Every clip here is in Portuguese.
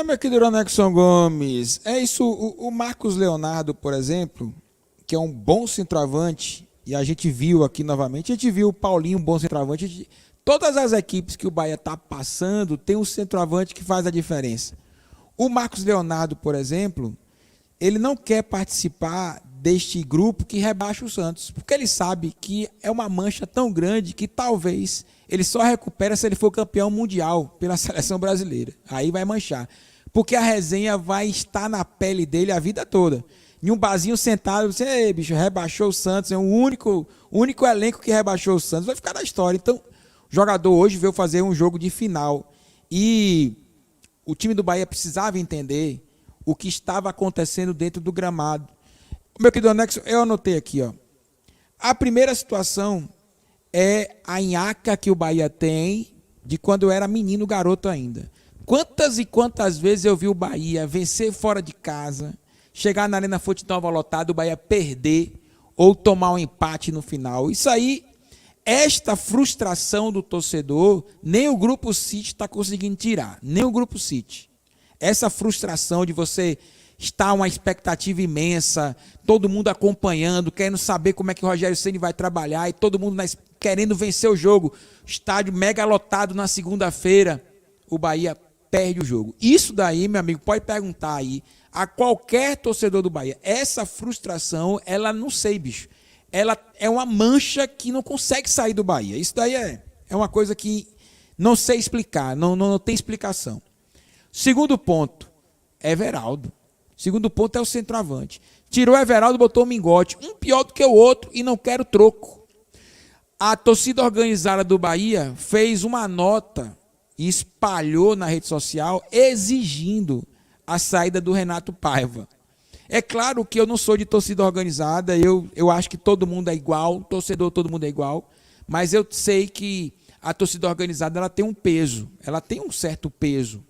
Meu querido Anexon Gomes, é isso. O Marcos Leonardo, por exemplo, que é um bom centroavante, e a gente viu aqui novamente, a gente viu o Paulinho, um bom centroavante. Todas as equipes que o Bahia está passando, tem um centroavante que faz a diferença. O Marcos Leonardo, por exemplo, ele não quer participar deste grupo que rebaixa o Santos, porque ele sabe que é uma mancha tão grande que talvez ele só recupera se ele for campeão mundial pela seleção brasileira. Aí vai manchar, porque a resenha vai estar na pele dele a vida toda. Em um barzinho sentado, você, ei, bicho, rebaixou o Santos, é o único elenco que rebaixou o Santos, vai ficar na história. Então, o jogador hoje veio fazer um jogo de final e o time do Bahia precisava entender o que estava acontecendo dentro do gramado. Meu querido Anexo, eu anotei aqui, ó. A primeira situação é a nhaca que o Bahia tem de quando eu era menino, garoto ainda. Quantas e quantas vezes eu vi o Bahia vencer fora de casa, chegar na Arena Fonte Nova lotada, o Bahia perder ou tomar um empate no final. Isso aí, esta frustração do torcedor, nem o Grupo City está conseguindo tirar, nem o Grupo City. Essa frustração de você estar uma expectativa imensa, todo mundo acompanhando, querendo saber como é que o Rogério Ceni vai trabalhar e todo mundo querendo vencer o jogo, estádio mega lotado na segunda-feira, o Bahia perde o jogo. Isso daí, meu amigo, pode perguntar aí a qualquer torcedor do Bahia. Essa frustração, ela não sei, bicho, ela é uma mancha que não consegue sair do Bahia. Isso daí é uma coisa que não sei explicar, não tem explicação. Segundo ponto, Everaldo. Segundo ponto é o centroavante. Tirou o Everaldo, botou o Mingote. Um pior do que o outro e não quero troco. A torcida organizada do Bahia fez uma nota e espalhou na rede social exigindo a saída do Renato Paiva. É claro que eu não sou de torcida organizada, eu acho que todo mundo é igual, torcedor todo mundo é igual, mas eu sei que a torcida organizada ela tem um peso, ela tem um certo peso.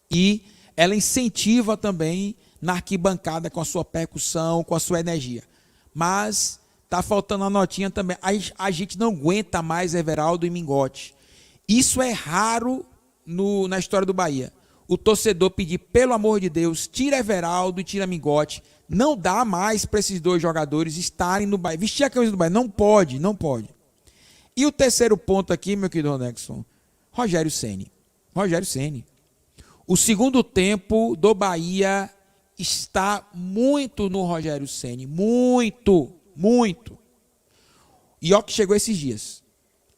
E ela incentiva também na arquibancada com a sua percussão, com a sua energia. Mas está faltando a notinha também. A gente não aguenta mais Everaldo e Mingote. Isso é raro na história do Bahia. O torcedor pedir, pelo amor de Deus, tira Everaldo e tira Mingote. Não dá mais para esses dois jogadores estarem no Bahia. Vestir a camisa do Bahia. Não pode, não pode. E o terceiro ponto aqui, meu querido Nexon, Rogério Ceni. Rogério Ceni. O segundo tempo do Bahia está muito no Rogério Ceni, muito, muito. E ó que chegou esses dias.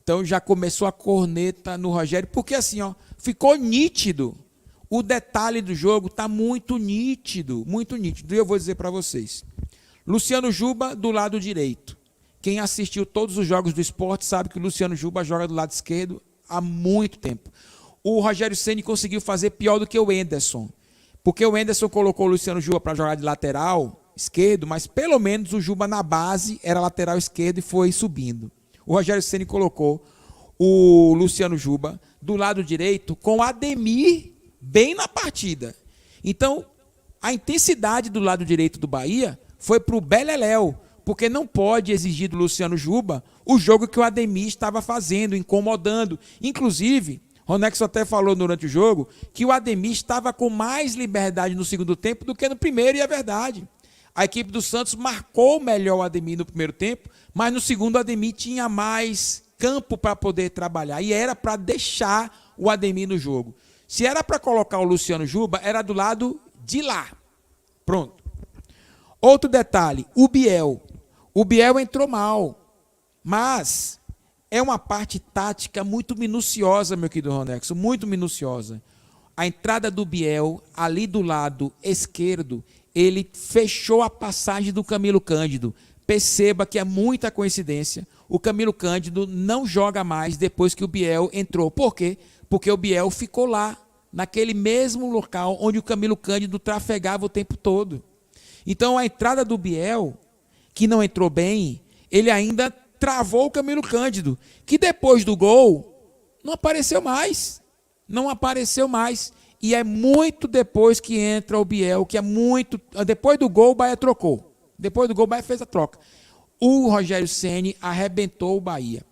Então já começou a corneta no Rogério, porque assim, ó, ficou nítido. O detalhe do jogo está muito nítido, muito nítido. E eu vou dizer para vocês. Luciano Juba do lado direito. Quem assistiu todos os jogos do Sport sabe que o Luciano Juba joga do lado esquerdo há muito tempo. O Rogério Ceni conseguiu fazer pior do que o Enderson, porque o Enderson colocou o Luciano Juba para jogar de lateral esquerdo, mas pelo menos o Juba na base era lateral esquerdo e foi subindo. O Rogério Ceni colocou o Luciano Juba do lado direito com o Ademir bem na partida. Então, a intensidade do lado direito do Bahia foi para o Beleléu, porque não pode exigir do Luciano Juba o jogo que o Ademir estava fazendo, incomodando. Inclusive, Ronex até falou durante o jogo que o Ademir estava com mais liberdade no segundo tempo do que no primeiro, e é verdade. A equipe do Santos marcou melhor o Ademir no primeiro tempo, mas no segundo o Ademir tinha mais campo para poder trabalhar, e era para deixar o Ademir no jogo. Se era para colocar o Luciano Juba, era do lado de lá. Pronto. Outro detalhe, o Biel. O Biel entrou mal, mas é uma parte tática muito minuciosa, meu querido Ronexo, muito minuciosa. A entrada do Biel, ali do lado esquerdo, ele fechou a passagem do Camilo Cândido. Perceba que é muita coincidência. O Camilo Cândido não joga mais depois que o Biel entrou. Por quê? Porque o Biel ficou lá, naquele mesmo local onde o Camilo Cândido trafegava o tempo todo. Então a entrada do Biel, que não entrou bem, ele ainda travou o Camilo Cândido, que depois do gol não apareceu mais. Não apareceu mais. E é muito depois que entra o Biel, que é muito... Depois do gol, o Bahia trocou. Depois do gol, o Bahia fez a troca. O Rogério Ceni arrebentou o Bahia.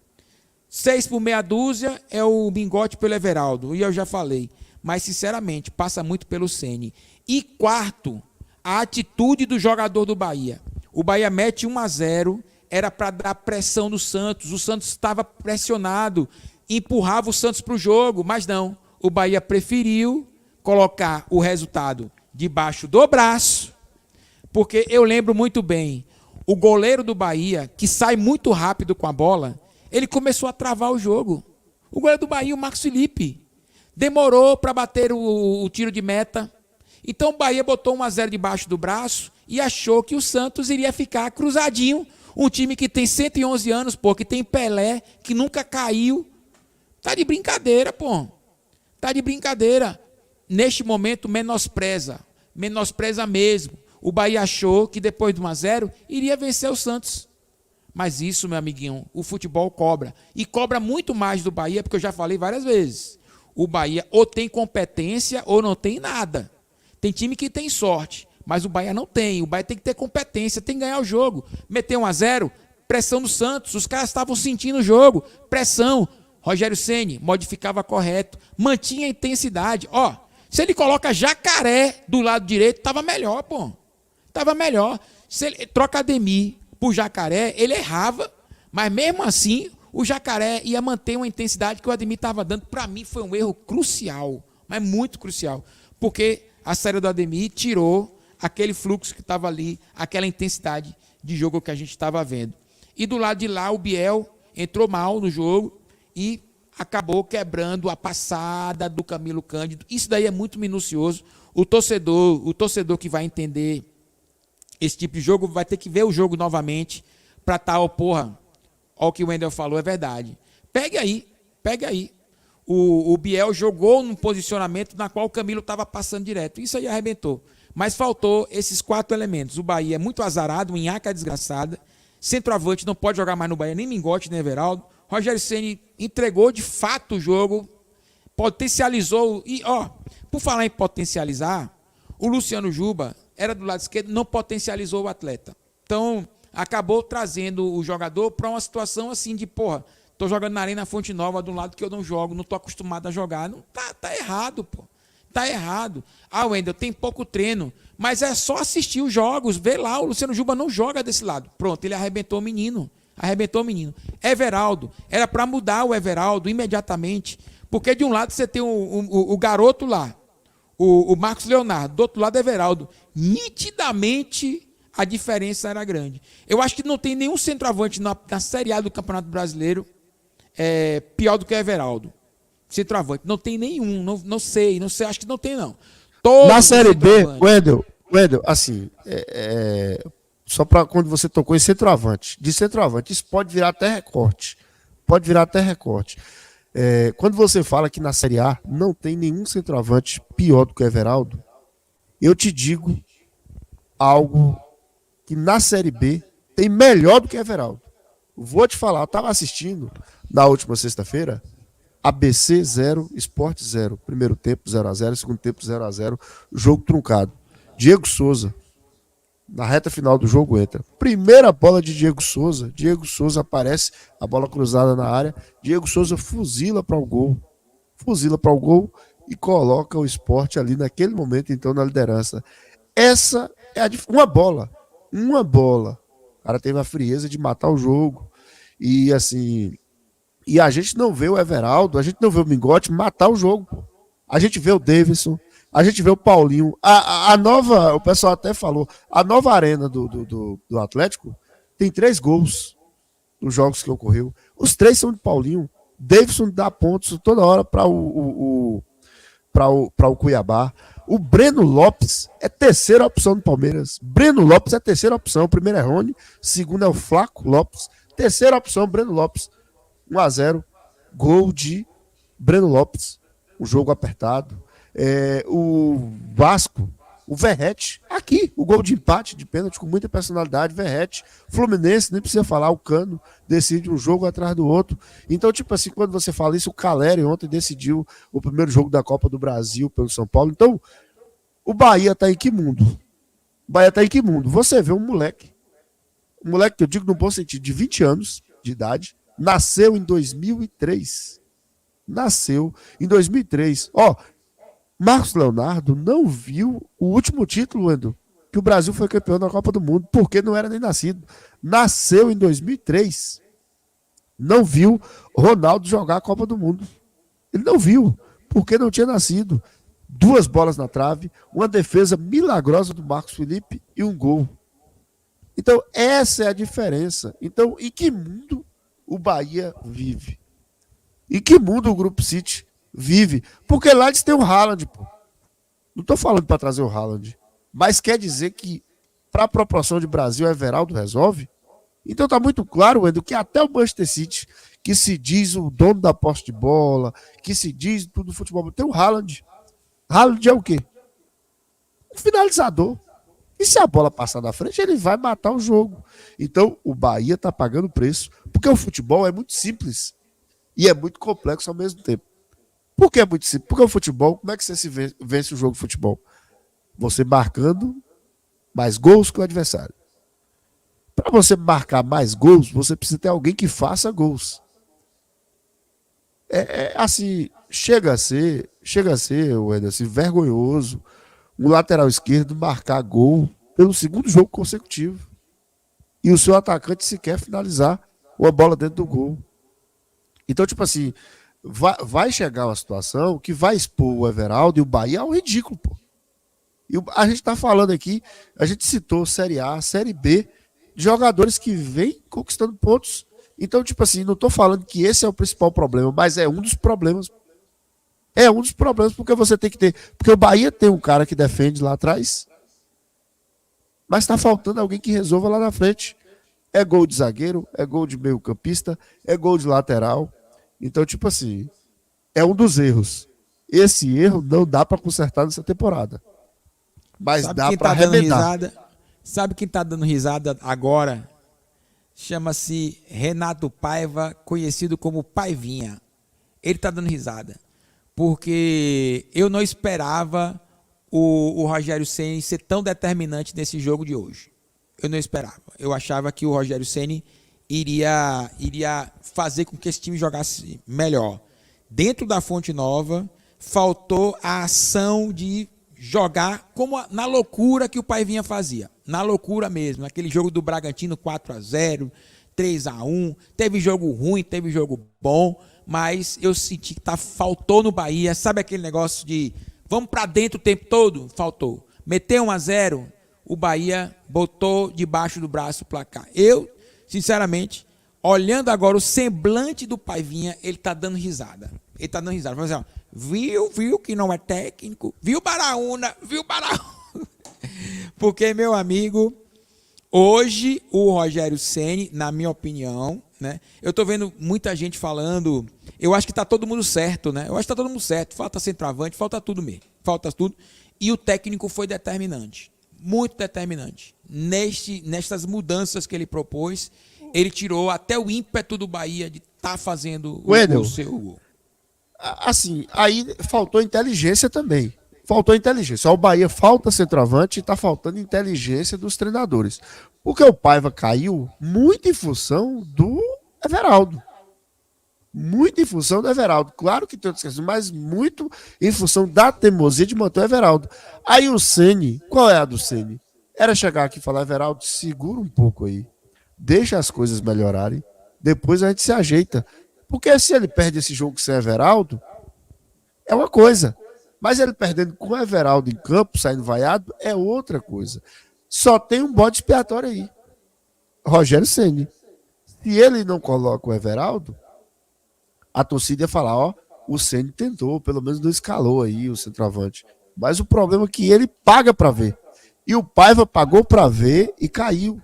6 por meia dúzia é o Mingote pelo Everaldo, e eu já falei. mas, sinceramente, passa muito pelo Ceni. E quarto, a atitude do jogador do Bahia. O Bahia mete 1-0, era para dar pressão no Santos. O Santos estava pressionado, empurrava o Santos para o jogo, mas não. O Bahia preferiu colocar o resultado debaixo do braço, porque eu lembro muito bem, o goleiro do Bahia, que sai muito rápido com a bola, ele começou a travar o jogo. O goleiro do Bahia, o Marcos Felipe, demorou para bater o tiro de meta. Então o Bahia botou 1-0 debaixo do braço e achou que o Santos iria ficar cruzadinho. Um time que tem 111 anos, pô, que tem Pelé, que nunca caiu. Tá de brincadeira, pô. Tá de brincadeira. Neste momento, menospreza mesmo. O Bahia achou que depois do 1-0 iria vencer o Santos. Mas isso, meu amiguinho, o futebol cobra. E cobra muito mais do Bahia, porque eu já falei várias vezes. O Bahia ou tem competência ou não tem nada. Tem time que tem sorte, mas o Bahia não tem. O Bahia tem que ter competência, tem que ganhar o jogo. Meter 1-0, pressão no Santos. Os caras estavam sentindo o jogo. Pressão. Rogério Ceni modificava correto. Mantinha a intensidade. Ó, se ele coloca Jacaré do lado direito, tava melhor, pô. Tava melhor. Se ele troca Ademir por Jacaré, ele errava, mas mesmo assim, o Jacaré ia manter uma intensidade que o Ademir estava dando. Para mim, foi um erro crucial, mas muito crucial, porque a saída do Ademir tirou aquele fluxo que estava ali, aquela intensidade de jogo que a gente estava vendo. E do lado de lá, o Biel entrou mal no jogo e acabou quebrando a passada do Camilo Cândido. Isso daí é muito minucioso. O torcedor que vai entender esse tipo de jogo vai ter que ver o jogo novamente para tal, porra, ó, o que o Wendel falou é verdade. Pegue aí. O Biel jogou num posicionamento na qual o Camilo estava passando direto. Isso aí arrebentou. Mas faltou esses 4 elementos. O Bahia é muito azarado, um nhaca desgraçada. Centroavante não pode jogar mais no Bahia, nem Mingote, nem Everaldo. Rogério Ceni entregou de fato o jogo, potencializou. E, ó, por falar em potencializar, o Luciano Juba era do lado esquerdo, não potencializou o atleta. Então, acabou trazendo o jogador para uma situação assim de, porra, tô jogando na Arena Fonte Nova de um lado que eu não jogo, não tô acostumado a jogar. Não, tá errado, pô. Tá errado. Ah, Wendel, tem pouco treino, mas é só assistir os jogos, ver lá, o Luciano Juba não joga desse lado. Pronto, ele arrebentou o menino. Everaldo, era para mudar o Everaldo imediatamente, porque de um lado você tem o garoto lá, o Marcos Leonardo, do outro lado Everaldo. Nitidamente a diferença era grande. Eu acho que não tem nenhum centroavante na Série A do Campeonato Brasileiro pior do que o Everaldo. Centroavante. Não tem nenhum. Não sei, acho que não tem, não. Na Série B, Wendel, assim, só para quando você tocou em centroavante. De centroavante, isso pode virar até recorte. Quando você fala que na Série A não tem nenhum centroavante pior do que o Everaldo, eu te digo algo que na Série B tem melhor do que o Everaldo. Vou te falar, eu estava assistindo na última sexta-feira, ABC 0, Sport 0. Primeiro tempo 0-0, segundo tempo 0-0, jogo truncado. Diego Souza, na reta final do jogo, entra. Primeira bola de Diego Souza aparece, a bola cruzada na área, Diego Souza fuzila para o gol e coloca o Sport ali naquele momento, então, na liderança. Essa é uma bola. O cara teve a frieza de matar o jogo. E assim, e a gente não vê o Everaldo, a gente não vê o Mingote matar o jogo. Pô. A gente vê o Davidson, a gente vê o Paulinho. A nova, o pessoal até falou, a nova arena do Atlético tem 3 gols nos jogos que ocorreu. Os 3 são de Paulinho. Davidson dá pontos toda hora para o Cuiabá. O Breno Lopes é terceira opção do Palmeiras. Breno Lopes é terceira opção. O primeiro é Rony, o segundo é o Flaco Lopes. Terceira opção, Breno Lopes. 1-0. Gol de Breno Lopes. O jogo apertado. O Vasco, o Verrete. Aqui, o gol de empate, de pênalti, com muita personalidade. Verrete. Fluminense, nem precisa falar. O Cano decide um jogo atrás do outro. Então, tipo assim, quando você fala isso, o Caleri ontem decidiu o primeiro jogo da Copa do Brasil pelo São Paulo. Então, o Bahia tá em que mundo? Você vê um moleque que eu digo no bom sentido, de 20 anos de idade, nasceu em 2003. Ó, Marcos Leonardo não viu o último título, Wendel, que o Brasil foi campeão da Copa do Mundo, porque não era nem nascido. Nasceu em 2003. Não viu Ronaldo jogar a Copa do Mundo. Ele não viu, porque não tinha nascido. 2 bolas na trave, uma defesa milagrosa do Marcos Felipe e um gol. Então, essa é a diferença. Então, em que mundo o Bahia vive? Em que mundo o Grupo City vive? Porque lá eles têm o Haaland, pô. Não estou falando para trazer o Haaland. Mas quer dizer que, para a proporção de Brasil, Everaldo resolve? Então tá muito claro, Wendel, que até o Manchester City, que se diz o dono da posse de bola, que se diz tudo do futebol, tem o Haaland. Haaland é o quê? Um finalizador. E se a bola passar na frente, ele vai matar o jogo. Então, o Bahia tá pagando preço, porque o futebol é muito simples e é muito complexo ao mesmo tempo. Por que é muito simples? Porque o futebol, como é que você se vence o jogo de futebol? Você marcando mais gols que o adversário. Para você marcar mais gols, você precisa ter alguém que faça gols. Assim, chega a ser, Wendel, assim, vergonhoso um lateral esquerdo marcar gol pelo segundo jogo consecutivo. E o seu atacante sequer finalizar uma bola dentro do gol. Então, tipo assim, vai chegar uma situação que vai expor o Everaldo e o Bahia ao ridículo, pô. E a gente tá falando aqui, a gente citou Série A, Série B, de jogadores que vêm conquistando pontos. Então, tipo assim, não tô falando que esse é o principal problema, mas é um dos problemas. É um dos problemas, porque você tem que ter. Porque o Bahia tem um cara que defende lá atrás, mas tá faltando alguém que resolva lá na frente. É gol de zagueiro, é gol de meio-campista, é gol de lateral. Então, tipo assim, é um dos erros. Esse erro não dá pra consertar nessa temporada. Mas Sabe dá quem pra tá dando arremedar. risada? Sabe quem tá dando risada agora? Chama-se Renato Paiva, conhecido como Paivinha. Ele tá dando risada. Porque eu não esperava o Rogério Ceni ser tão determinante nesse jogo de hoje. Eu não esperava. Eu achava que o Rogério Ceni iria fazer com que esse time jogasse melhor. Dentro da Fonte Nova, faltou a ação de jogar como na loucura que o Paivinha fazia. Na loucura mesmo. Aquele jogo do Bragantino 4-0, 3-1. Teve jogo ruim, teve jogo bom. Mas eu senti que faltou no Bahia. Sabe aquele negócio de vamos para dentro o tempo todo? Faltou. Meteu 1-0, o Bahia botou debaixo do braço o placar. Eu, sinceramente, olhando agora o semblante do Paivinha, ele tá dando risada. Ele tá dando risada. Falando assim, ó, viu que não é técnico? Viu Baraúna? Porque, meu amigo, hoje o Rogério Ceni, na minha opinião, né? Eu tô vendo muita gente falando, eu acho que tá todo mundo certo, né? Eu acho que tá todo mundo certo, falta centroavante, falta tudo mesmo, falta tudo. E o técnico foi determinante, muito determinante. Nestas mudanças que ele propôs, ele tirou até o ímpeto do Bahia de estar fazendo o seu gol. Assim, aí faltou inteligência também. Faltou inteligência. O Bahia falta centroavante e tá faltando inteligência dos treinadores. Porque o Paiva caiu muito em função do Everaldo. Muito em função do Everaldo. Claro que tem outras questões, mas muito em função da teimosia de manter o Everaldo. Aí o Ceni, qual é a do Ceni? Era chegar aqui e falar, Everaldo, segura um pouco aí. Deixa as coisas melhorarem. Depois a gente se ajeita. Porque se ele perde esse jogo sem Everaldo, é uma coisa. Mas ele perdendo com o Everaldo em campo, saindo vaiado, é outra coisa. Só tem um bode expiatório aí. Rogério Ceni. Se ele não coloca o Everaldo, a torcida ia falar, ó, o Ceni tentou, pelo menos não escalou aí o centroavante. Mas o problema é que ele paga para ver. E o Paiva pagou para ver e caiu.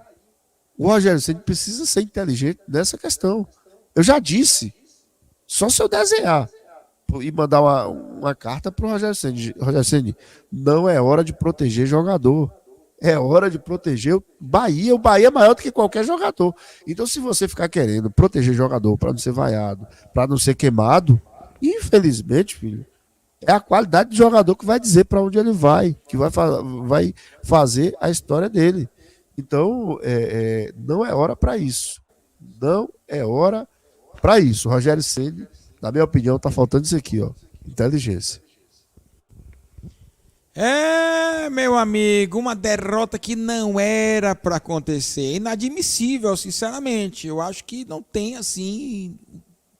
O Rogério Ceni precisa ser inteligente nessa questão. Eu já disse. Só se eu desenhar e mandar uma carta para o Rogério Ceni. Rogério Ceni, não é hora de proteger jogador. É hora de proteger o Bahia. O Bahia é maior do que qualquer jogador. Então, se você ficar querendo proteger jogador para não ser vaiado, para não ser queimado, infelizmente, filho, é a qualidade de jogador que vai dizer para onde ele vai, que vai fazer a história dele. Então, não é hora para isso. Não é hora para isso. O Rogério Ceni, na minha opinião, tá faltando isso aqui, ó. Inteligência. É, meu amigo, uma derrota que não era para acontecer. Inadmissível, sinceramente. Eu acho que não tem, assim,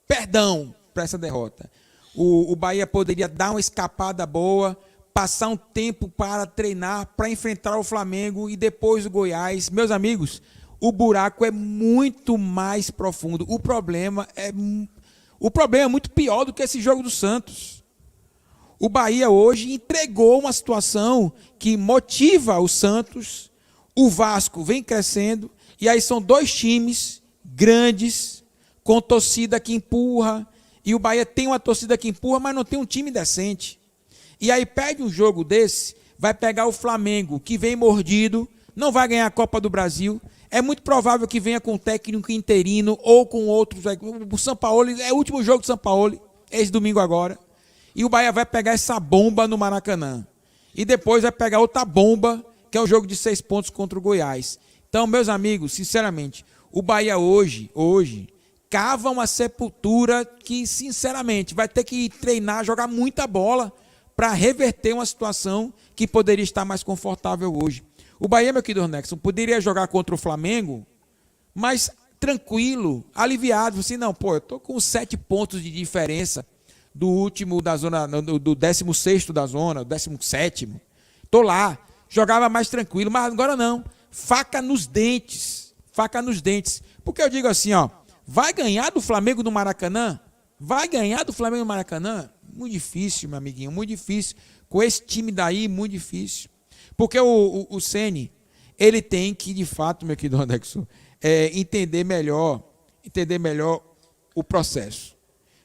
perdão para essa derrota. O Bahia poderia dar uma escapada boa, passar um tempo para treinar, para enfrentar o Flamengo e depois o Goiás. Meus amigos, o buraco é muito mais profundo. O problema é muito pior do que esse jogo do Santos. O Bahia hoje entregou uma situação que motiva o Santos, o Vasco vem crescendo, e aí são dois times grandes, com torcida que empurra, e o Bahia tem uma torcida que empurra, mas não tem um time decente. E aí perde um jogo desse, vai pegar o Flamengo, que vem mordido, não vai ganhar a Copa do Brasil, é muito provável que venha com um técnico interino ou com outros. O Sampaoli, é o último jogo do Sampaoli, esse domingo agora. E o Bahia vai pegar essa bomba no Maracanã. E depois vai pegar outra bomba, que é o jogo de 6 pontos contra o Goiás. Então, meus amigos, sinceramente, o Bahia hoje cava uma sepultura que, sinceramente, vai ter que treinar, jogar muita bola para reverter uma situação que poderia estar mais confortável hoje. O Bahia, meu querido Nexon, poderia jogar contra o Flamengo, tranquilo, aliviado. Assim, não, pô, eu tô com 7 pontos de diferença do último da zona, do 16º da zona, 17º. Tô lá, jogava mais tranquilo, mas agora não. Faca nos dentes. Porque eu digo assim, ó, vai ganhar do Flamengo no Maracanã? Vai ganhar do Flamengo no Maracanã? Muito difícil, meu amiguinho, muito difícil. Com esse time daí, muito difícil. Porque o Ceni, ele tem que, de fato, meu querido Anderson, entender melhor o processo.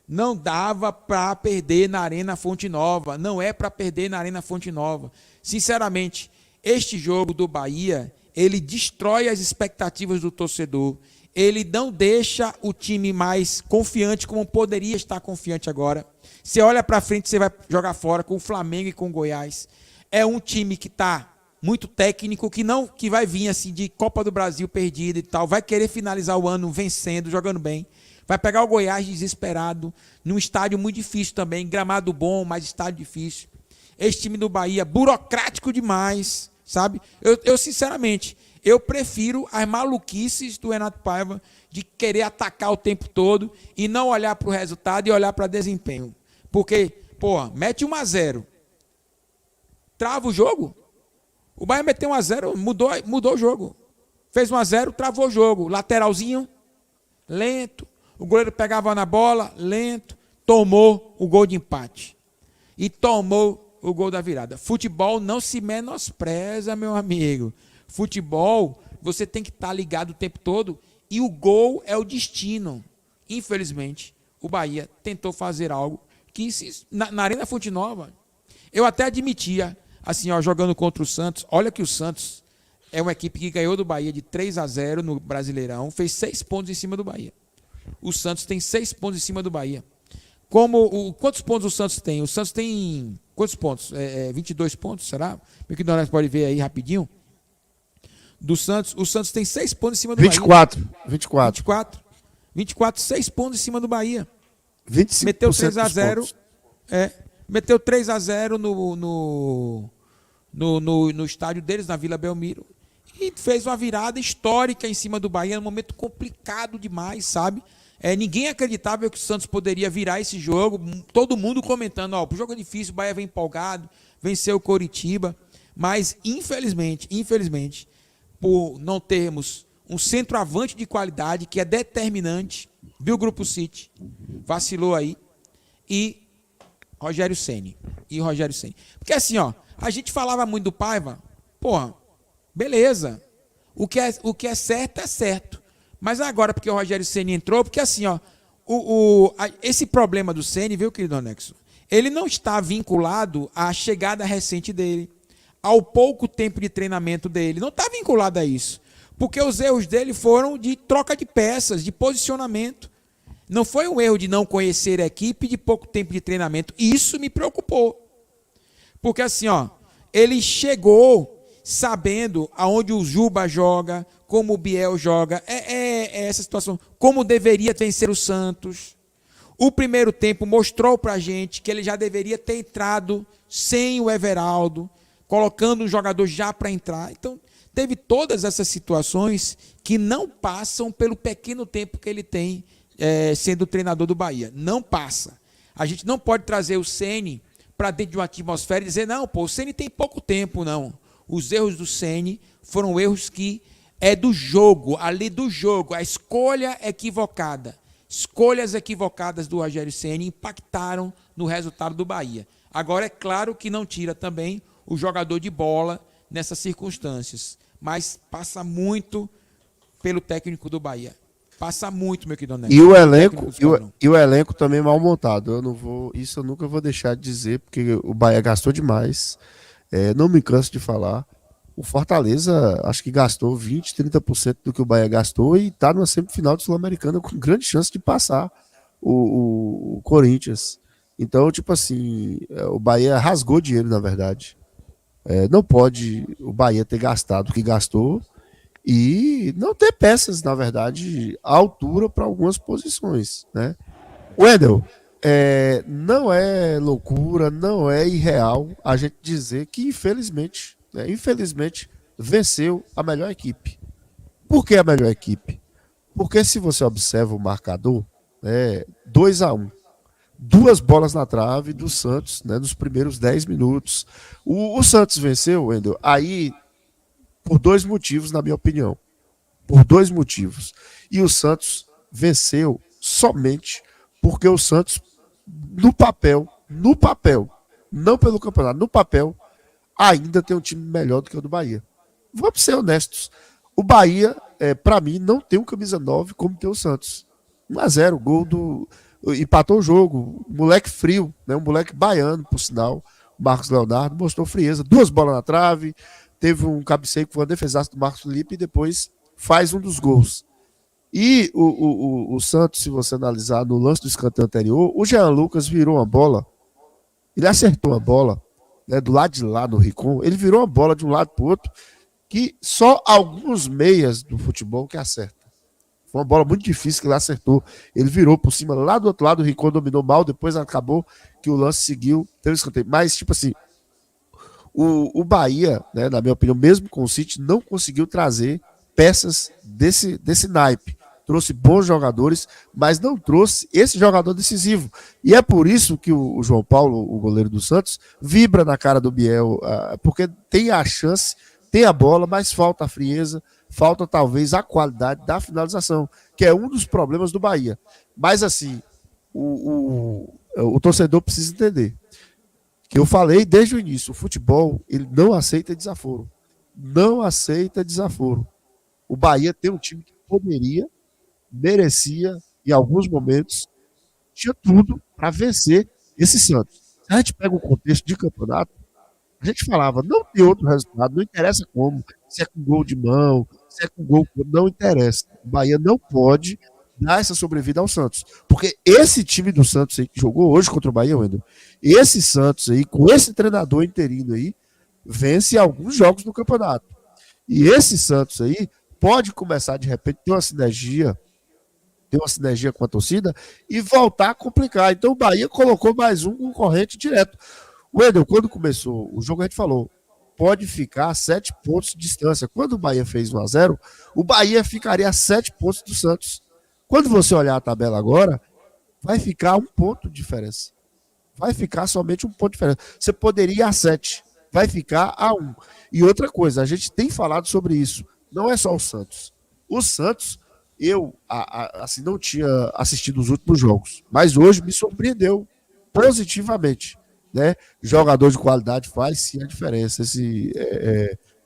Não dava para perder na Arena Fonte Nova. Não é para perder na Arena Fonte Nova. Sinceramente, este jogo do Bahia, ele destrói as expectativas do torcedor. Ele não deixa o time mais confiante como poderia estar confiante agora. Você olha para frente, você vai jogar fora com o Flamengo e com o Goiás. É um time que está muito técnico, que vai vir assim de Copa do Brasil perdida e tal. Vai querer finalizar o ano vencendo, jogando bem. Vai pegar o Goiás desesperado, num estádio muito difícil também, gramado bom, mas estádio difícil. Esse time do Bahia, burocrático demais, sabe? Eu sinceramente, eu prefiro as maluquices do Renato Paiva de querer atacar o tempo todo e não olhar para o resultado e olhar para desempenho. Porque, pô, mete 1-0, trava o jogo. O Bahia meteu 1-0, mudou o jogo. Fez 1-0, travou o jogo. Lateralzinho, lento. O goleiro pegava na bola, lento, tomou o gol de empate. E tomou o gol da virada. Futebol não se menospreza, meu amigo. Futebol, você tem que estar ligado o tempo todo e o gol é o destino. Infelizmente, o Bahia tentou fazer algo que na Arena Fonte Nova, eu até admitia, assim, ó, jogando contra o Santos, olha que o Santos é uma equipe que ganhou do Bahia de 3-0 no Brasileirão, fez 6 pontos em cima do Bahia. O Santos tem 6 pontos em cima do Bahia. Quantos pontos o Santos tem? O Santos tem quantos pontos? 22 pontos, será? O que nós pode ver aí rapidinho? Do Santos, o Santos tem 6 pontos em cima do 24, Bahia. 24, 6 pontos em cima do Bahia. 25% meteu 3-0. Meteu 3-0 no estádio deles, na Vila Belmiro. E fez uma virada histórica em cima do Bahia, num momento complicado demais, sabe? Ninguém acreditava que o Santos poderia virar esse jogo. Todo mundo comentando, ó, o jogo é difícil, o Bahia vem empolgado, venceu o Coritiba. Mas, infelizmente, por não termos um centroavante de qualidade, que é determinante, viu o Grupo City, vacilou aí, e Rogério Ceni. Porque assim, ó, a gente falava muito do Paiva, porra, beleza, o que é certo é certo. Mas agora, porque o Rogério Ceni entrou, porque assim, ó, esse problema do Ceni, viu, querido Anexo, ele não está vinculado à chegada recente dele, ao pouco tempo de treinamento dele, não está vinculado a isso. Porque os erros dele foram de troca de peças, de posicionamento. Não foi um erro de não conhecer a equipe, de pouco tempo de treinamento. Isso me preocupou. Porque assim, ó, ele chegou sabendo aonde o Juba joga, como o Biel joga, essa situação, como deveria vencer o Santos. O primeiro tempo mostrou pra gente que ele já deveria ter entrado sem o Everaldo, colocando um jogador já para entrar. Então, teve todas essas situações que não passam pelo pequeno tempo que ele tem sendo treinador do Bahia. Não passa. A gente não pode trazer o Ceni para dentro de uma atmosfera e dizer, não, pô, o Ceni tem pouco tempo, não. Os erros do Ceni foram erros que do jogo, ali do jogo, a escolha equivocada. Escolhas equivocadas do Rogério Ceni impactaram no resultado do Bahia. Agora, é claro que não tira também o jogador de bola nessas circunstâncias, mas passa muito pelo técnico do Bahia. Passa muito, meu querido Neto. E o elenco também mal montado. Isso eu nunca vou deixar de dizer, porque o Bahia gastou demais. Não me canso de falar. O Fortaleza, acho que gastou 20, 30% do que o Bahia gastou e está numa semifinal de Sul-Americana com grande chance de passar o Corinthians. Então, tipo assim, o Bahia rasgou dinheiro, na verdade. Não pode o Bahia ter gastado o que gastou e não ter peças, na verdade, à altura para algumas posições, né? Wendel, não é loucura, não é irreal a gente dizer que, infelizmente, venceu a melhor equipe. Por que a melhor equipe? Porque se você observa o marcador, 2-1. 2 bolas na trave do Santos, né, nos primeiros 10 minutos. O Santos venceu, Wendel, aí por 2 motivos, na minha opinião. Por 2 motivos. E o Santos venceu somente porque o Santos, no papel, não pelo campeonato, no papel, ainda tem um time melhor do que o do Bahia. Vamos ser honestos. O Bahia, para mim, não tem um camisa 9 como tem o Santos. 1-0, gol do... Empatou o jogo, moleque frio, né? Um moleque baiano, por sinal. O Marcos Leonardo mostrou frieza. 2 bolas na trave, teve um cabeceio que foi uma defesaça do Marcos Felipe e depois faz um dos gols. E o Santos, se você analisar no lance do escanteio anterior, o Jean Lucas virou uma bola, ele acertou a bola, né, do lado de lá no Ricon, ele virou uma bola de um lado para o outro, que só alguns meias do futebol que acertam. Foi uma bola muito difícil que ele acertou. Ele virou por cima lá do outro lado, o Ricon dominou mal, depois acabou que o lance seguiu, teve escanteio. Mas, tipo assim, o Bahia, né, na minha opinião, mesmo com o City, não conseguiu trazer peças desse naipe. Trouxe bons jogadores, mas não trouxe esse jogador decisivo. E é por isso que o João Paulo, o goleiro do Santos, vibra na cara do Biel, porque tem a chance, tem a bola, mas falta a frieza, falta talvez a qualidade da finalização, que é um dos problemas do Bahia. Mas assim, o torcedor precisa entender que eu falei desde o início, o futebol ele não aceita desaforo. Não aceita desaforo. O Bahia tem um time que poderia, merecia, em alguns momentos, tinha tudo para vencer esse Santos. Se a gente pega o contexto de campeonato, a gente falava, não tem outro resultado, não interessa como, se é com gol de mão, se é com gol, não interessa. O Bahia não pode dar essa sobrevida ao Santos. Porque esse time do Santos aí que jogou hoje contra o Bahia, Wendel, esse Santos aí, com esse treinador interino aí, vence alguns jogos no campeonato. E esse Santos aí pode começar, de repente, ter uma sinergia com a torcida e voltar a complicar. Então o Bahia colocou mais um concorrente direto. Wendel, quando começou o jogo, a gente falou, pode ficar a 7 pontos de distância. Quando o Bahia fez 1-0, o Bahia ficaria a 7 pontos do Santos. Quando você olhar a tabela agora, vai ficar 1 ponto de diferença. Vai ficar somente 1 ponto de diferença. Você poderia ir a 7, vai ficar a 1. E outra coisa, a gente tem falado sobre isso. Não é só o Santos. O Santos, eu assim, não tinha assistido os últimos jogos, mas hoje me surpreendeu positivamente. Né? Jogador de qualidade faz sim a diferença. Esse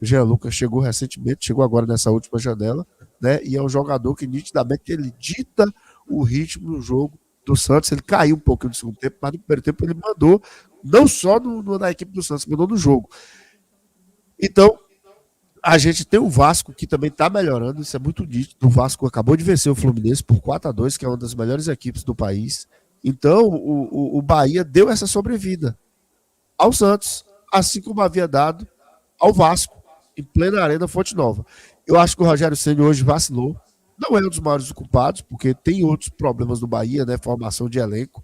Jean Lucas chegou recentemente, chegou agora nessa última janela, né? E é um jogador que nitidamente ele dita o ritmo do jogo do Santos. Ele caiu um pouquinho no segundo tempo, mas no primeiro tempo ele mandou, não só na equipe do Santos, mandou no jogo. Então, a gente tem o Vasco que também está melhorando, isso é muito nítido. O Vasco acabou de vencer o Fluminense por 4-2, que é uma das melhores equipes do país. Então, o Bahia deu essa sobrevida ao Santos, assim como havia dado ao Vasco, em plena Arena Fonte Nova. Eu acho que o Rogério Ceni hoje vacilou. Não é um dos maiores culpados, porque tem outros problemas do Bahia, né? Formação de elenco.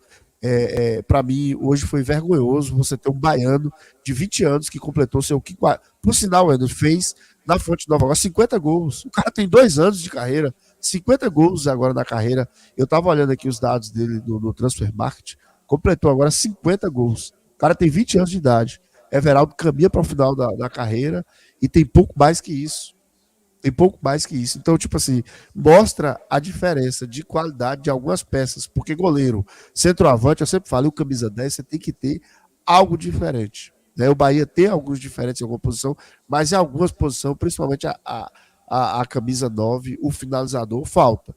Para mim, hoje foi vergonhoso você ter um baiano de 20 anos que completou seu... Por sinal, ele fez na Fonte Nova agora 50 gols. O cara tem 2 anos de carreira, 50 gols agora na carreira. Eu estava olhando aqui os dados dele no Transfer Market, completou agora 50 gols. O cara tem 20 anos de idade. Everaldo caminha para o final da carreira e tem pouco mais que isso. Tem pouco mais que isso. Então, tipo assim, mostra a diferença de qualidade de algumas peças. Porque goleiro, centroavante, eu sempre falo, o camisa 10, você tem que ter algo diferente. Né? O Bahia tem alguns diferentes em alguma posição, mas em algumas posições, principalmente a camisa 9, o finalizador, falta.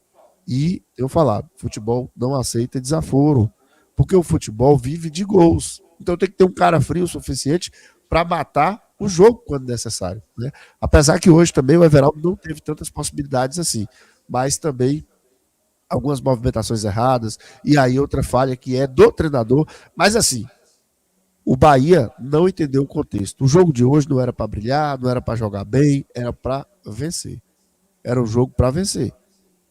E eu falar, futebol não aceita desaforo. Porque o futebol vive de gols. Então tem que ter um cara frio o suficiente para matar o jogo quando necessário. Né? Apesar que hoje também o Everaldo não teve tantas possibilidades assim, mas também algumas movimentações erradas, e aí outra falha que é do treinador. Mas assim, o Bahia não entendeu o contexto. O jogo de hoje não era para brilhar, não era para jogar bem, era para vencer. Era um jogo para vencer.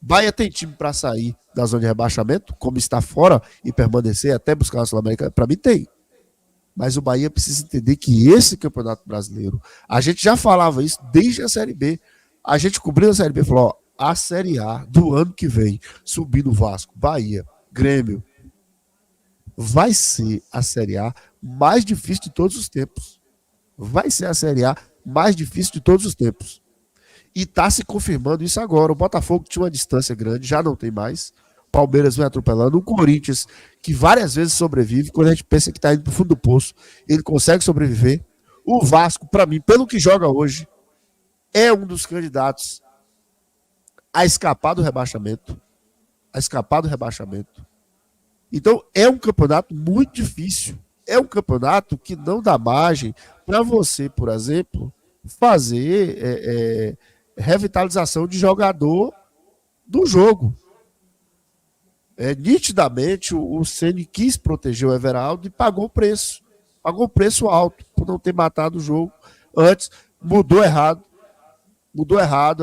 Bahia tem time para sair da zona de rebaixamento, como está fora e permanecer até buscar a Sul-Americana? Para mim tem. Mas o Bahia precisa entender que esse Campeonato Brasileiro, a gente já falava isso desde a Série B. A gente cobriu a Série B e falou, ó, a Série A do ano que vem, subindo o Vasco, Bahia, Grêmio, vai ser a Série A mais difícil de todos os tempos. Vai ser a Série A mais difícil de todos os tempos. E está se confirmando isso agora. O Botafogo tinha uma distância grande, já não tem mais. Palmeiras vem atropelando, o Corinthians, que várias vezes sobrevive, quando a gente pensa que está indo para o fundo do poço, ele consegue sobreviver. O Vasco, para mim, pelo que joga hoje, é um dos candidatos a escapar do rebaixamento. A escapar do rebaixamento. Então, é um campeonato muito difícil. É um campeonato que não dá margem para você, por exemplo, fazer revitalização de jogador do jogo. Nitidamente o Ceni quis proteger o Everaldo e pagou o preço. Pagou o preço alto por não ter matado o jogo antes. Mudou errado,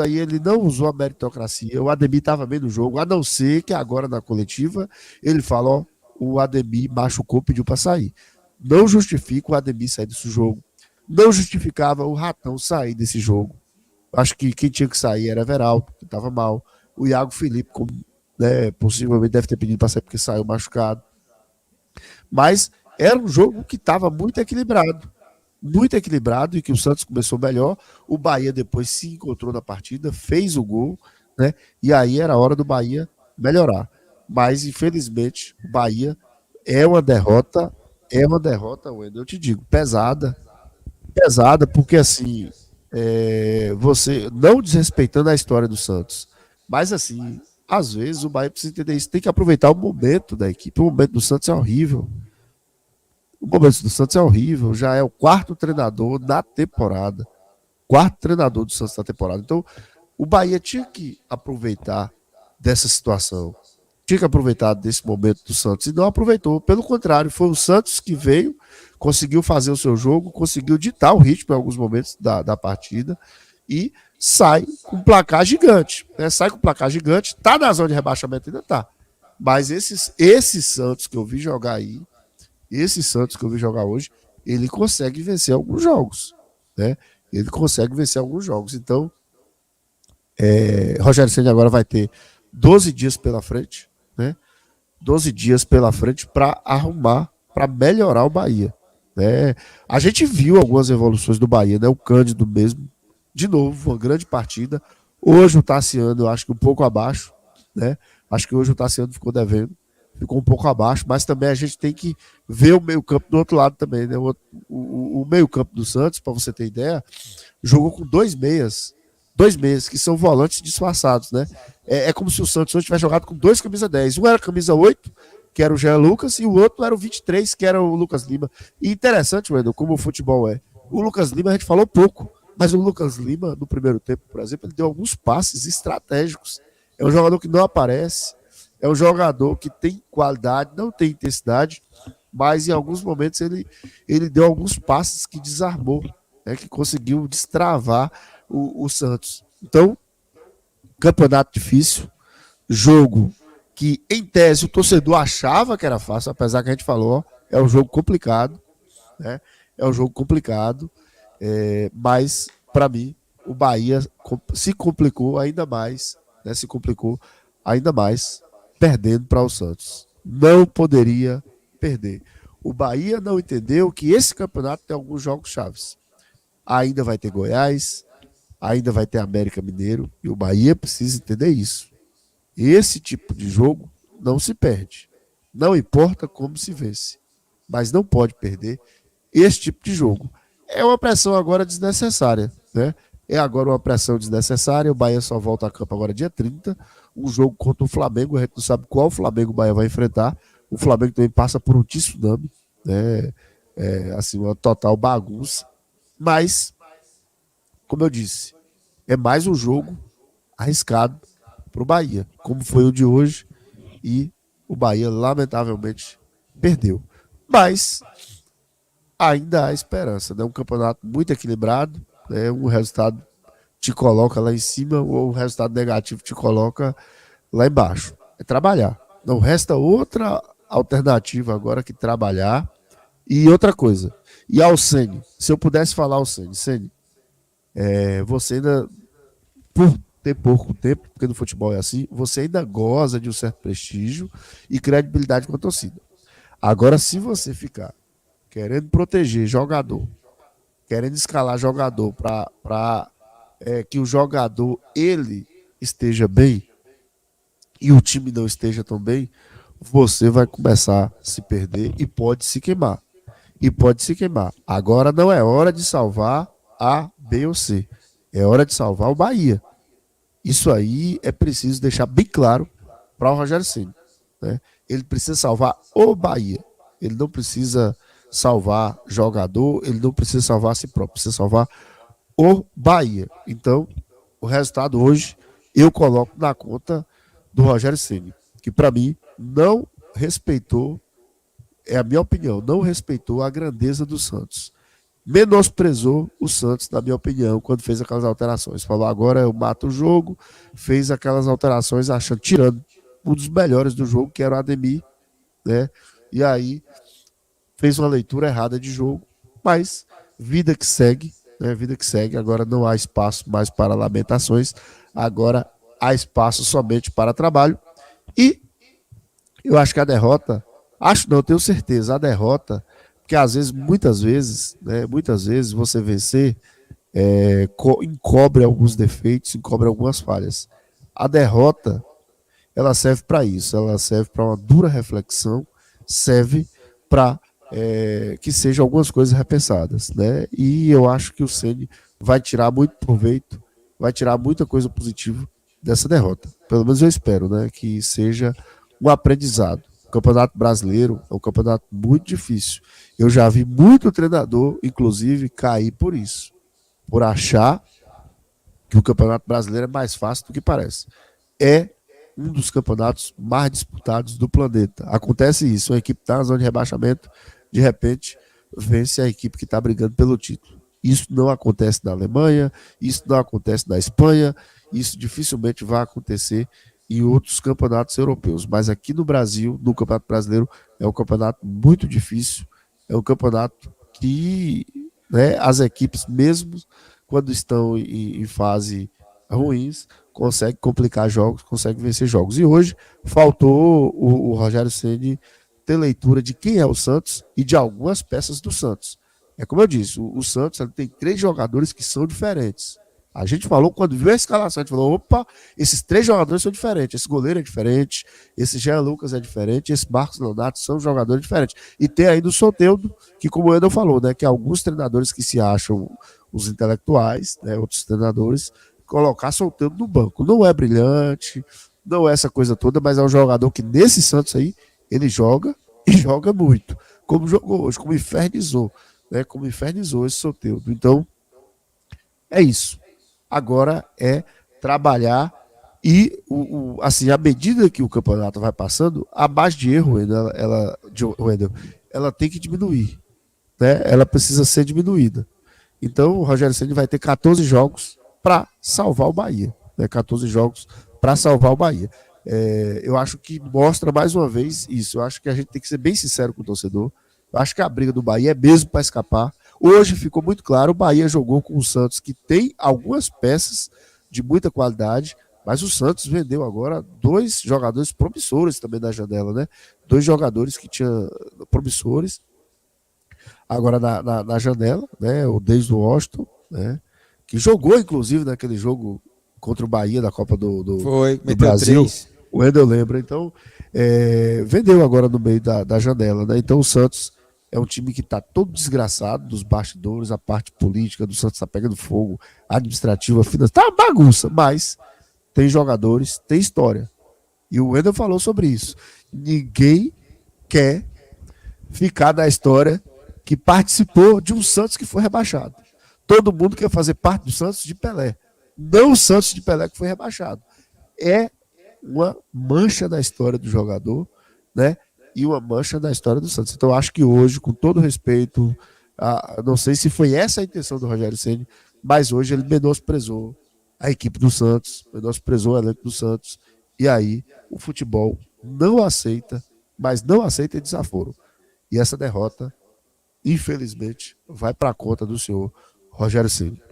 aí ele não usou a meritocracia. O Ademir estava bem no jogo, a não ser que agora na coletiva ele fala, ó, o Ademir machucou, pediu para sair. Não justifica o Ademir sair desse jogo. Não justificava o Ratão sair desse jogo. Acho que quem tinha que sair era Everaldo, que estava mal. O Iago Felipe, como possivelmente deve ter pedido para sair porque saiu machucado. Mas era um jogo que estava muito equilibrado e que o Santos começou melhor. O Bahia depois se encontrou na partida, fez o gol, né? E aí era a hora do Bahia melhorar. Mas infelizmente o Bahia é uma derrota, Wendel, eu te digo, pesada, porque assim, você não desrespeitando a história do Santos, mas assim, às vezes o Bahia precisa entender isso, tem que aproveitar o momento da equipe. O momento do Santos é horrível. O momento do Santos é horrível, já é o 4º treinador da temporada. 4º treinador do Santos da temporada. Então, o Bahia tinha que aproveitar dessa situação. Tinha que aproveitar desse momento do Santos e não aproveitou. Pelo contrário, foi o Santos que veio, conseguiu fazer o seu jogo, conseguiu ditar o ritmo em alguns momentos da partida e sai com um placar gigante. Sai com um placar gigante, tá na zona de rebaixamento, ainda tá. Mas esse Santos que eu vi jogar aí, esse Santos que eu vi jogar hoje, ele consegue vencer alguns jogos. Né? Ele consegue vencer alguns jogos. Então, Rogério Ceni agora vai ter 12 dias pela frente, né? 12 dias pela frente para arrumar, para melhorar o Bahia. Né? A gente viu algumas evoluções do Bahia, né? O Cândido mesmo, de novo, uma grande partida. Hoje o Tassiano, eu acho que um pouco abaixo, né? Acho que hoje o Tassiano ficou devendo, ficou um pouco abaixo, mas também a gente tem que ver o meio-campo do outro lado também, né? O meio-campo do Santos, para você ter ideia, jogou com 2 meias, que são volantes disfarçados, né? É como se o Santos hoje tivesse jogado com 2 camisa 10. Um era camisa 8, que era o Jean Lucas, e o outro era o 23, que era o Lucas Lima. E interessante, Wendel, como o futebol é. O Lucas Lima a gente falou pouco, mas o Lucas Lima, no primeiro tempo, por exemplo, ele deu alguns passes estratégicos. É um jogador que não aparece, é um jogador que tem qualidade, não tem intensidade, mas em alguns momentos ele deu alguns passes que desarmou, né, que conseguiu destravar o Santos. Então, campeonato difícil, jogo que, em tese, o torcedor achava que era fácil, apesar que a gente falou, ó, é um jogo complicado, né? É um jogo complicado, mas, para mim, o Bahia se complicou ainda mais, né? Se complicou ainda mais, perdendo para o Santos. Não poderia perder. O Bahia não entendeu que esse campeonato tem alguns jogos chaves. Ainda vai ter Goiás, ainda vai ter América Mineiro, e o Bahia precisa entender isso. Esse tipo de jogo não se perde. Não importa como se vence, mas não pode perder esse tipo de jogo. É uma pressão agora desnecessária, né? É agora uma pressão desnecessária. O Bahia só volta a campo agora dia 30. Um jogo contra o Flamengo. A gente não sabe qual Flamengo o Bahia vai enfrentar. O Flamengo também passa por um tsunami, né? Assim, uma total bagunça. Mas, como eu disse, é mais um jogo arriscado para o Bahia, como foi o de hoje, e o Bahia, lamentavelmente, perdeu. Mas ainda há esperança, né? Um campeonato muito equilibrado, né? Um resultado te coloca lá em cima, ou um resultado negativo te coloca lá embaixo. É trabalhar. Não resta outra alternativa agora que trabalhar. E outra coisa, e ao Ceni, se eu pudesse falar ao Ceni, você ainda, por ter pouco tempo, porque no futebol é assim, você ainda goza de um certo prestígio e credibilidade com a torcida. Agora, se você ficar querendo proteger jogador, querendo escalar jogador para que o jogador ele esteja bem e o time não esteja tão bem, você vai começar a se perder e pode se queimar. Agora não é hora de salvar A, B ou C. É hora de salvar o Bahia. Isso aí é preciso deixar bem claro para o Rogério Ceni, né? Ele precisa salvar o Bahia. Ele não precisa salvar jogador, ele não precisa salvar a si próprio, precisa salvar o Bahia. Então, o resultado hoje eu coloco na conta do Rogério Ceni, que para mim não respeitou, é a minha opinião, não respeitou a grandeza do Santos. Menosprezou o Santos, na minha opinião, quando fez aquelas alterações. Falou, agora eu mato o jogo, fez aquelas alterações achando, tirando um dos melhores do jogo, que era o Ademir, né? E aí fez uma leitura errada de jogo, mas vida que segue, né? Vida que segue. Agora não há espaço mais para lamentações, agora há espaço somente para trabalho. E eu acho que a derrota, eu tenho certeza, a derrota, porque às vezes, muitas vezes você vencer encobre alguns defeitos, encobre algumas falhas. A derrota, ela serve para isso, ela serve para uma dura reflexão, serve para que sejam algumas coisas repensadas, né? E eu acho que o Ceni vai tirar muito proveito, vai tirar muita coisa positiva dessa derrota. Pelo menos eu espero, né? Que seja um aprendizado. O Campeonato Brasileiro é um campeonato muito difícil. Eu já vi muito treinador, inclusive, cair por isso, por achar que o Campeonato Brasileiro é mais fácil do que parece. É um dos campeonatos mais disputados do planeta. Acontece isso, a equipe está na zona de rebaixamento, de repente vence a equipe que está brigando pelo título. Isso não acontece na Alemanha, isso não acontece na Espanha, isso dificilmente vai acontecer em outros campeonatos europeus. Mas aqui no Brasil, no Campeonato Brasileiro, é um campeonato muito difícil, é um campeonato que, né, as equipes, mesmo quando estão em fase ruins, conseguem complicar jogos, conseguem vencer jogos. E hoje faltou o Rogério Ceni ter leitura de quem é o Santos e de algumas peças do Santos. É como eu disse, o Santos ele tem 3 jogadores que são diferentes. A gente falou, quando viu a escalação, a gente falou, opa, esses 3 jogadores são diferentes. Esse goleiro é diferente, esse Jean Lucas é diferente, esse Marcos Leonardo são jogadores diferentes. E tem ainda o Soteldo, que como o Eder falou, né, que alguns treinadores que se acham os intelectuais, né, outros treinadores, colocar Soteldo no banco. Não é brilhante, não é essa coisa toda, mas é um jogador que nesse Santos aí, ele joga e joga muito. Como jogou hoje, como infernizou, né, como infernizou esse Soteldo. Então, é isso. Agora é trabalhar e, assim, à medida que o campeonato vai passando, a base de erro, ela tem que diminuir, né? Ela precisa ser diminuída. Então, o Rogério Ceni vai ter 14 jogos para salvar o Bahia, né? 14 jogos para salvar o Bahia. Eu acho que mostra mais uma vez isso. Eu acho que a gente tem que ser bem sincero com o torcedor. Eu acho que a briga do Bahia é mesmo para escapar. Hoje ficou muito claro, o Bahia jogou com o Santos, que tem algumas peças de muita qualidade, mas o Santos vendeu agora 2 jogadores promissores também na janela, né? 2 jogadores que tinham promissores agora na janela, né? O Desde Washington, né? Que jogou, inclusive, naquele jogo contra o Bahia da Copa Foi, do meteu Brasil. 3. O Wendel lembra. Então, vendeu agora no meio da janela, né? Então, o Santos é um time que está todo desgraçado dos bastidores, a parte política do Santos está pegando fogo, administrativa, financeira, tá uma bagunça, mas tem jogadores, tem história. E o Wendel falou sobre isso. Ninguém quer ficar na história que participou de um Santos que foi rebaixado. Todo mundo quer fazer parte do Santos de Pelé. Não o Santos de Pelé que foi rebaixado. É uma mancha na história do jogador, né? E uma mancha na história do Santos. Então, acho que hoje, com todo respeito, não sei se foi essa a intenção do Rogério Ceni, mas hoje ele menosprezou a equipe do Santos, menosprezou o elenco do Santos. E aí, o futebol não aceita, mas não aceita desaforo. E essa derrota, infelizmente, vai para a conta do senhor Rogério Ceni.